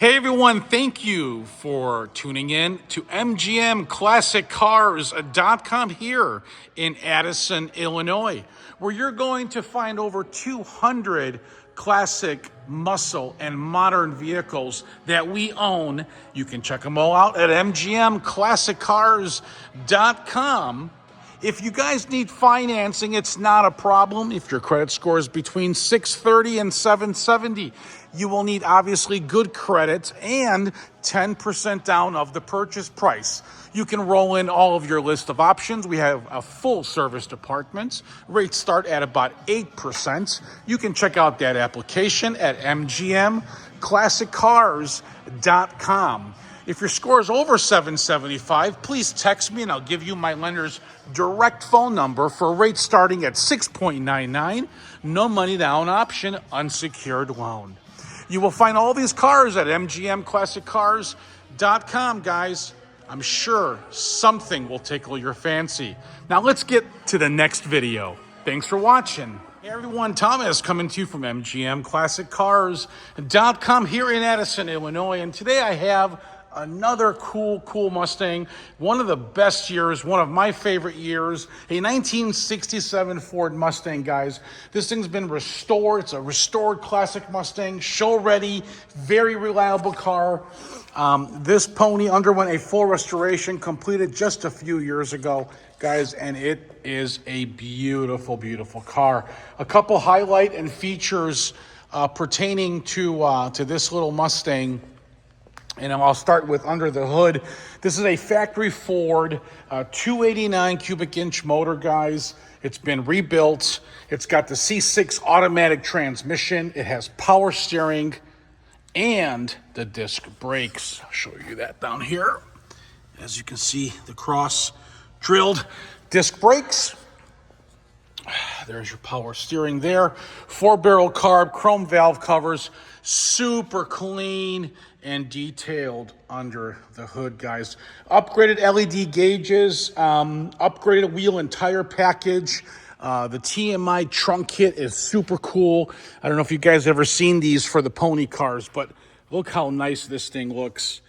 Hey everyone, thank you for tuning in to MGMClassicCars.com here in Addison, Illinois, where you're going to find over 200 classic muscle and modern vehicles that we own. You can check them all out at MGMClassicCars.com. If you guys need financing, it's not a problem. If your credit score is between 630 and 770, you will need obviously good credit and 10% down of the purchase price. You can roll in all of your list of options. We have a full service department. Rates start at about 8%. You can check out that application at MGMClassicCars.com. If your score is over 775, please text me and I'll give you my lender's direct phone number for rates starting at 6.99, no money down option, unsecured loan. You will find all these cars at MGMClassicCars.com, guys. I'm sure something will tickle your fancy. Now let's get to the next video. Thanks for watching. Hey everyone, Thomas coming to you from MGMClassicCars.com here in Addison, Illinois. And today I have another cool Mustang. One of the best years, one of my favorite years, a 1967 Ford Mustang, guys. This thing's been restored. It's a restored classic Mustang, show ready, very reliable car. This pony underwent a full restoration, completed just a few years ago, guys, and it is a beautiful car. A couple highlight and features pertaining to this little Mustang. And I'll start with under the hood. This is a factory Ford 289 cubic inch motor, guys. It's been rebuilt. It's got the C6 automatic transmission. It has power steering and the disc brakes. I'll show you that down here. As you can see, the cross drilled disc brakes. There's your power steering there. 4-barrel carb, chrome valve covers, super clean and detailed under the hood, guys. Upgraded LED gauges, upgraded wheel and tire package. The TMI trunk kit is super cool. I don't know if you guys ever seen these for the pony cars, but look how nice this thing looks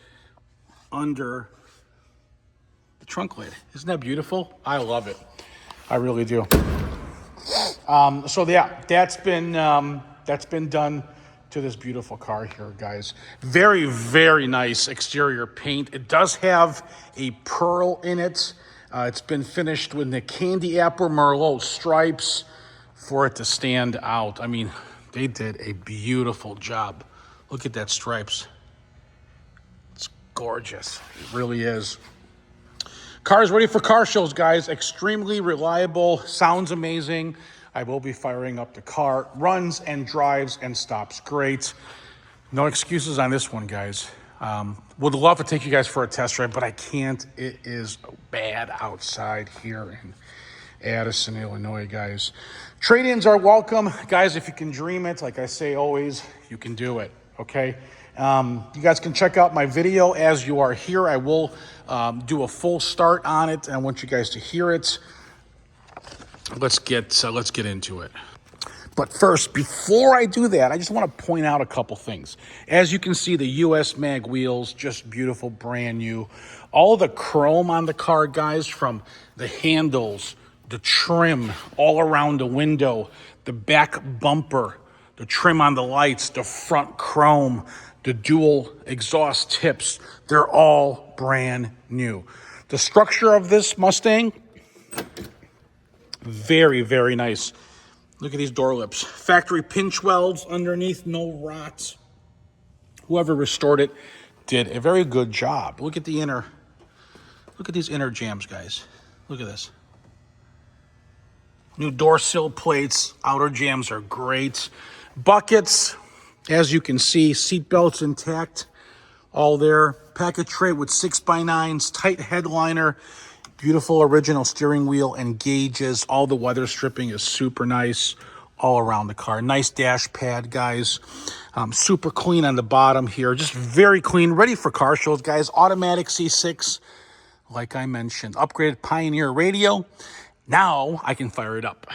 under the trunk lid. Isn't that beautiful? I love it. I really do. So yeah, that's been done to this beautiful car here, guys. Very nice exterior paint. It does have a pearl in it. It's been finished with the candy apple Merlot stripes for it to stand out. I mean, they did a beautiful job. Look at that stripes. It's gorgeous. It really is. Car is ready for car shows, guys. Extremely reliable, sounds amazing. I will be firing up the car. Runs and drives and stops great. No excuses on this one, guys. Would love to take you guys for a test drive, but I can't. It is bad outside here in Addison, Illinois, guys. Trade-ins are welcome. Guys, if you can dream it, like I say always, you can do it, okay? You guys can check out my video as you are here. I will do a full start on it. I want you guys to hear it. Let's get into it. But first, before I do that, I just want to point out a couple things. As you can see, the US mag wheels, just beautiful, brand new. All the chrome on the car, guys, from the handles, the trim, all around the window, the back bumper, the trim on the lights, the front chrome, the dual exhaust tips, they're all brand new. The structure of this Mustang, very nice. Look at these door lips. Factory pinch welds underneath, no rot. Whoever restored it did a very good job. Look at these inner jambs, guys. Look at this. New door sill plates, outer jambs are great. Buckets, as you can see, seat belts intact, all there. Package tray with 6x9s, tight headliner. Beautiful original steering wheel and gauges. All the weather stripping is super nice all around the car. Nice dash pad, guys. Super clean on the bottom here. Just very clean, ready for car shows, guys. Automatic C6, like I mentioned. Upgraded Pioneer radio. Now I can fire it up.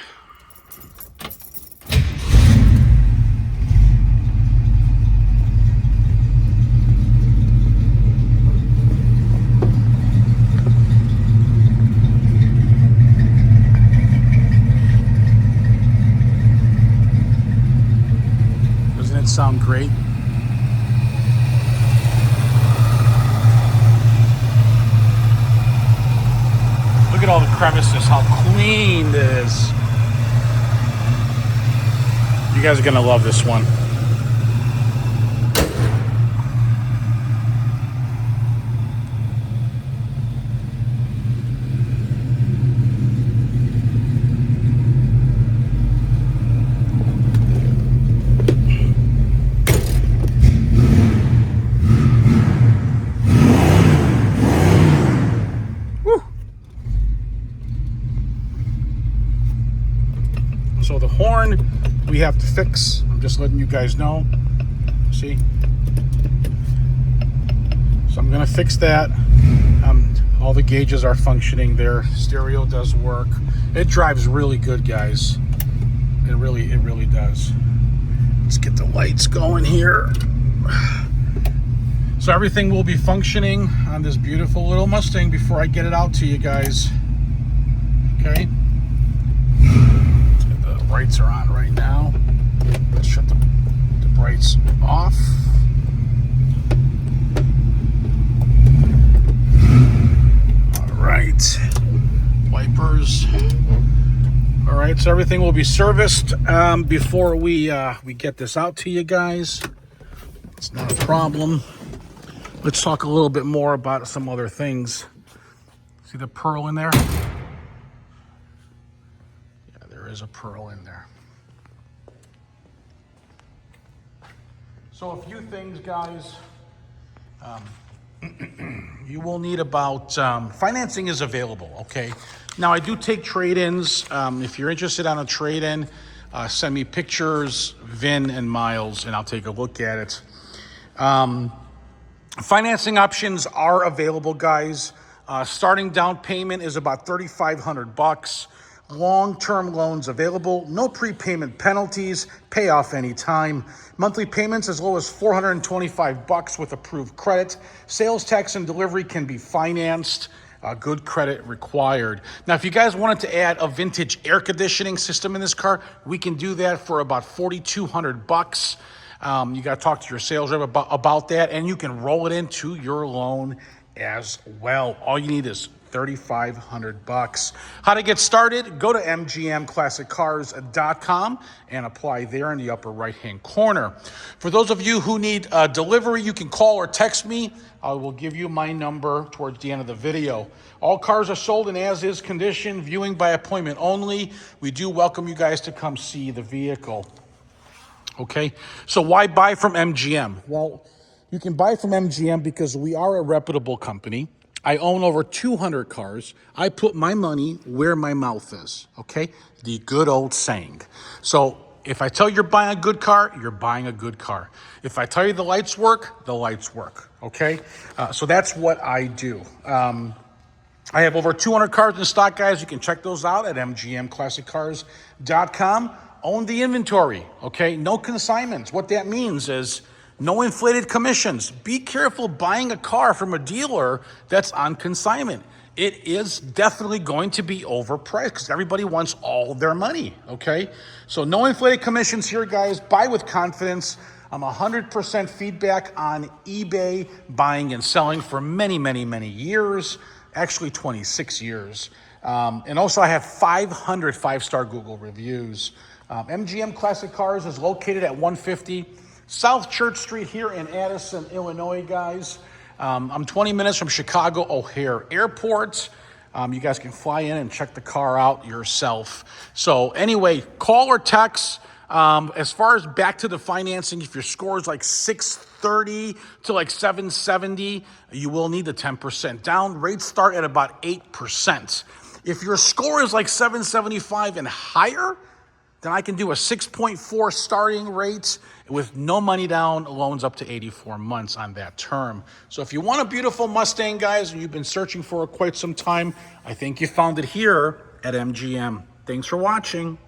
great. Look at all the crevices, how clean it is. You guys are gonna love this one. So the horn we have to fix. I'm just letting you guys know. See? So I'm gonna fix that. All the gauges are functioning there. Stereo does work. It drives really good, guys. It really does. Let's get the lights going here. So everything will be functioning on this beautiful little Mustang before I get it out to you guys. Okay? The brights are on right now. Let's shut the brights off. All right. Wipers. All right, so everything will be serviced before we get this out to you guys. It's not a problem. Let's talk a little bit more about some other things. See the pearl in there? Yeah, there is a pearl in there. So a few things, guys. You will need about, financing is available, okay? Now, I do take trade-ins. If you're interested on a trade-in, send me pictures, VIN, and miles, and I'll take a look at it. Financing options are available, guys. Starting down payment is about $3,500. Long-term loans available, no prepayment penalties, pay off anytime. Monthly payments as low as $425 with approved credit. Sales tax and delivery can be financed. Good credit required. Now, if you guys wanted to add a vintage air conditioning system in this car, we can do that for about $4,200. You got to talk to your sales rep about that, and you can roll it into your loan as well. All you need is $3,500. How to get started? Go to mgmclassiccars.com and apply there in the upper right-hand corner. For those of you who need delivery, you can call or text me. I will give you my number towards the end of the video. All cars are sold in as-is condition, viewing by appointment only. We do welcome you guys to come see the vehicle. Okay, so why buy from MGM? Well, you can buy from MGM because we are a reputable company. I own over 200 cars. I put my money where my mouth is, okay? The good old saying. So if I tell you you're buying a good car, you're buying a good car. If I tell you the lights work, the lights work, okay? So that's what I do. I have over 200 cars in stock, guys. You can check those out at mgmclassiccars.com. Own the inventory, okay? No consignments. What that means is no inflated commissions. Be careful buying a car from a dealer that's on consignment. It is definitely going to be overpriced because everybody wants all their money, okay? So no inflated commissions here, guys. Buy with confidence. I'm 100% feedback on eBay buying and selling for many, many, many years. Actually, 26 years. And also I have 500 five-star Google reviews. MGM Classic Cars is located at 150 South Church Street here in Addison, Illinois, guys. I'm 20 minutes from Chicago O'Hare Airport. You guys can fly in and check the car out yourself. So anyway, call or text. As far as back to the financing, if your score is like 630 to like 770, you will need the 10% down. Rates start at about 8%. If your score is like 775 and higher, then I can do a 6.4 starting rate with no money down, loans up to 84 months on that term. So if you want a beautiful Mustang, guys, and you've been searching for it quite some time, I think you found it here at MGM. Thanks for watching.